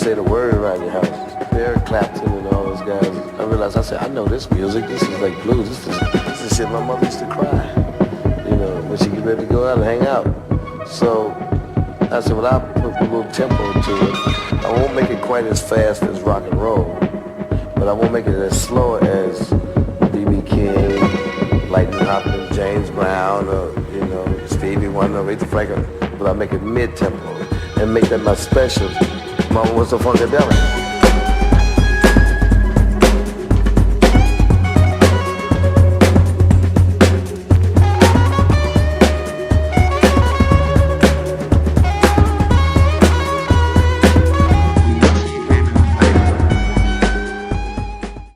say the word around your house. Eric Clapton and all those guys. I realized, I said, I know this music. This is like blues. This is shit my mother used to cry, you know, when she get ready to go out and hang out. So I said, well, I'll put a little tempo to it. I won't make it quite as fast as rock and roll, but I won't make it as slow as B.B. King, Lightning Hopkins, James Brown, or, you know, Stevie Wonder, Aretha Franklin. But I'll make it mid-tempo and make that my special. Mama was a funkadelic.